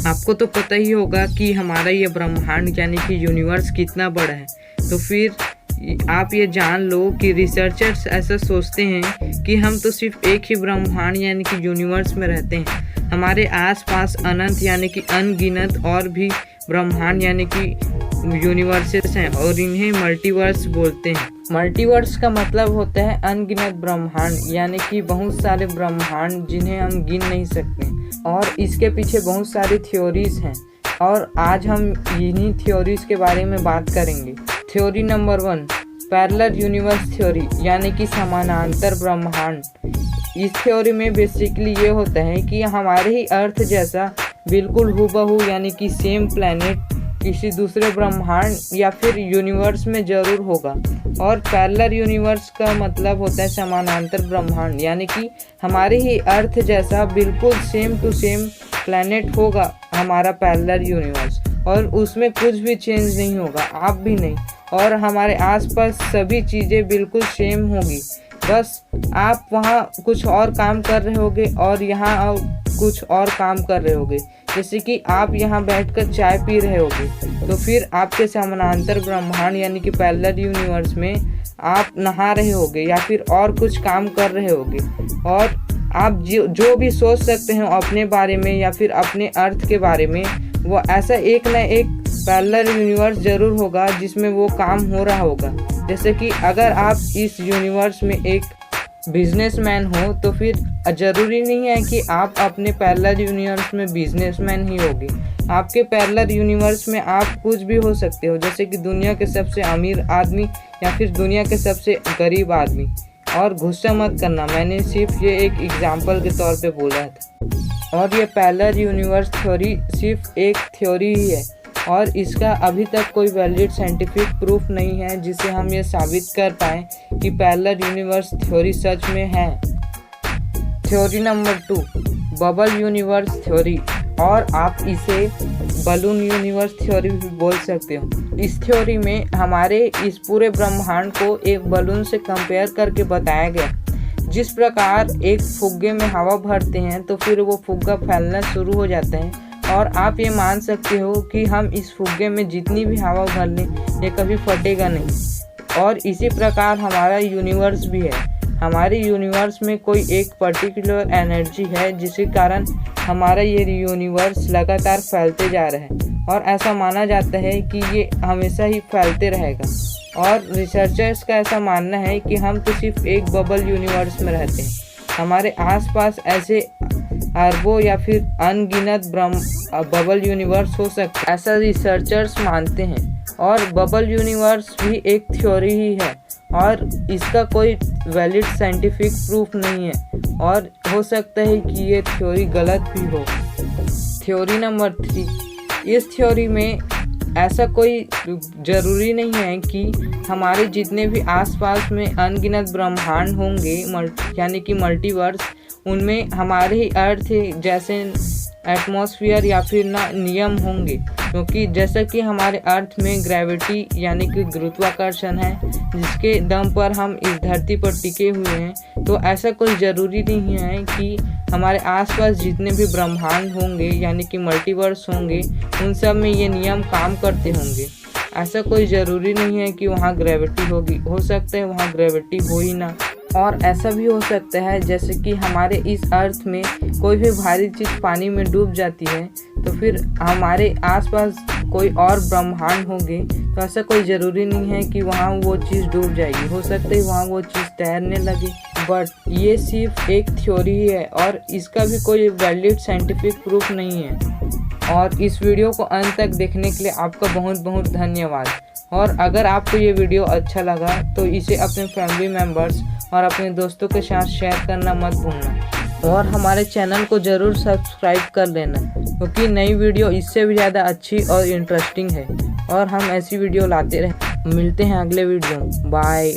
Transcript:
आपको तो पता ही होगा कि हमारा ये ब्रह्मांड यानी कि यूनिवर्स कितना बड़ा है। तो फिर आप ये जान लो कि रिसर्चर्स ऐसा सोचते हैं कि हम तो सिर्फ एक ही ब्रह्मांड यानी कि यूनिवर्स में रहते हैं। हमारे आसपास अनंत यानी कि अनगिनत और भी ब्रह्मांड यानी कि यूनिवर्सेस हैं और इन्हें मल्टीवर्स बोलते हैं। मल्टीवर्स का मतलब होता है अनगिनत ब्रह्मांड यानी कि बहुत सारे ब्रह्मांड जिन्हें हम गिन नहीं सकते और इसके पीछे बहुत सारी थ्योरीज हैं और आज हम इन्हीं थ्योरीज के बारे में बात करेंगे। Theory number 1, parallel universe theory यानी कि समानांतर ब्रह्मांड। इस थ्योरी में बेसिकली ये होता है कि हमारे ही अर्थ जैसा बिल्कुल हूबहू यानी कि सेम प्लैनेट किसी दूसरे ब्रह्मांड या फिर यूनिवर्स में जरूर होगा। और पैरेलल यूनिवर्स का मतलब होता है समानांतर ब्रह्मांड यानी कि हमारे ही अर्थ जैसा बिल्कुल सेम टू सेम प्लैनेट होगा हमारा पैरेलल यूनिवर्स और उसमें कुछ भी चेंज नहीं होगा, आप भी नहीं, और हमारे आसपास सभी चीज़ें बिल्कुल सेम होगी। बस आप वहाँ कुछ और काम कर रहे होगे और यहाँ कुछ और काम कर रहे होगे, जैसे कि आप यहाँ बैठकर चाय पी रहे होगे तो फिर आपके समानांतर ब्रह्मांड यानी कि पैरेलल यूनिवर्स में आप नहा रहे होगे या फिर और कुछ काम कर रहे होगे और आप जो भी सोच सकते हैं अपने बारे में या फिर अपने अर्थ के बारे में, वो ऐसा एक न एक पैरेलल यूनिवर्स जरूर होगा जिसमें वो काम हो रहा होगा। जैसे कि अगर आप इस यूनिवर्स में एक बिजनेसमैन हो तो फिर ज़रूरी नहीं है कि आप अपने पैरेलल यूनिवर्स में बिजनेसमैन ही होगे। आपके पैरेलल यूनिवर्स में आप कुछ भी हो सकते हो, जैसे कि दुनिया के सबसे अमीर आदमी या फिर दुनिया के सबसे गरीब आदमी। और गुस्सा मत करना, मैंने सिर्फ ये एक एग्जाम्पल के तौर पे बोला था। और ये पैरेलल यूनिवर्स थ्योरी सिर्फ एक थ्योरी ही है और इसका अभी तक कोई वैलिड साइंटिफिक प्रूफ नहीं है जिससे हम ये साबित कर पाएँ कि पैरेलल यूनिवर्स थ्योरी सच में है। Theory number 2, bubble universe theory, और आप इसे बलून यूनिवर्स थ्योरी भी बोल सकते हो। इस थ्योरी में हमारे इस पूरे ब्रह्मांड को एक बलून से कंपेयर करके बताया गया। जिस प्रकार एक फुग्गे में हवा भरते हैं तो फिर वो फुग्गा फैलना शुरू हो जाता है और आप ये मान सकते हो कि हम इस फुग्गे में जितनी भी हवा भर लें ये कभी फटेगा नहीं। और इसी प्रकार हमारा यूनिवर्स भी है। हमारे यूनिवर्स में कोई एक पर्टिकुलर एनर्जी है जिसके कारण हमारा ये यूनिवर्स लगातार फैलते जा रहा है और ऐसा माना जाता है कि ये हमेशा ही फैलते रहेगा। और रिसर्चर्स का ऐसा मानना है कि हम तो सिर्फ एक बबल यूनिवर्स में रहते हैं, हमारे आसपास ऐसे अरबों या फिर अनगिनत बबल यूनिवर्स हो सकते हैं, ऐसा रिसर्चर्स मानते हैं। और बबल यूनिवर्स भी एक थ्योरी ही है और इसका कोई वैलिड साइंटिफिक प्रूफ नहीं है और हो सकता है कि ये थ्योरी गलत भी हो। थ्योरी नंबर 3, इस थ्योरी में ऐसा कोई ज़रूरी नहीं है कि हमारे जितने भी आसपास में अनगिनत ब्रह्मांड होंगे यानी कि मल्टीवर्स, उनमें हमारे ही अर्थ जैसे एटमॉस्फेयर या फिर ना नियम होंगे, क्योंकि जैसा कि हमारे अर्थ में ग्रेविटी यानी कि गुरुत्वाकर्षण है जिसके दम पर हम इस धरती पर टिके हुए हैं, तो ऐसा कोई ज़रूरी नहीं है कि हमारे आसपास जितने भी ब्रह्मांड होंगे यानी कि मल्टीवर्स होंगे उन सब में ये नियम काम करते होंगे। ऐसा कोई ज़रूरी नहीं है कि वहाँ ग्रेविटी होगी, हो सकता है वहाँ ग्रेविटी हो ही ना। और ऐसा भी हो सकता है जैसे कि हमारे इस अर्थ में कोई भी भारी चीज़ पानी में डूब जाती है तो फिर हमारे आसपास कोई और ब्रह्मांड होंगे, तो ऐसा कोई ज़रूरी नहीं है कि वहाँ वो चीज़ डूब जाएगी, हो सकता है वहाँ वो चीज़ तैरने लगे। बट ये सिर्फ एक थ्योरी ही है और इसका भी कोई वैलिड साइंटिफिक प्रूफ नहीं है। और इस वीडियो को अंत तक देखने के लिए आपका बहुत बहुत धन्यवाद। और अगर आपको ये वीडियो अच्छा लगा तो इसे अपने फैमिली मेम्बर्स और अपने दोस्तों के साथ शेयर करना मत भूलना और हमारे चैनल को ज़रूर सब्सक्राइब कर लेना, क्योंकि नई वीडियो इससे भी ज़्यादा अच्छी और इंटरेस्टिंग है और हम ऐसी वीडियो लाते रहे। मिलते हैं अगले वीडियो में, बाय।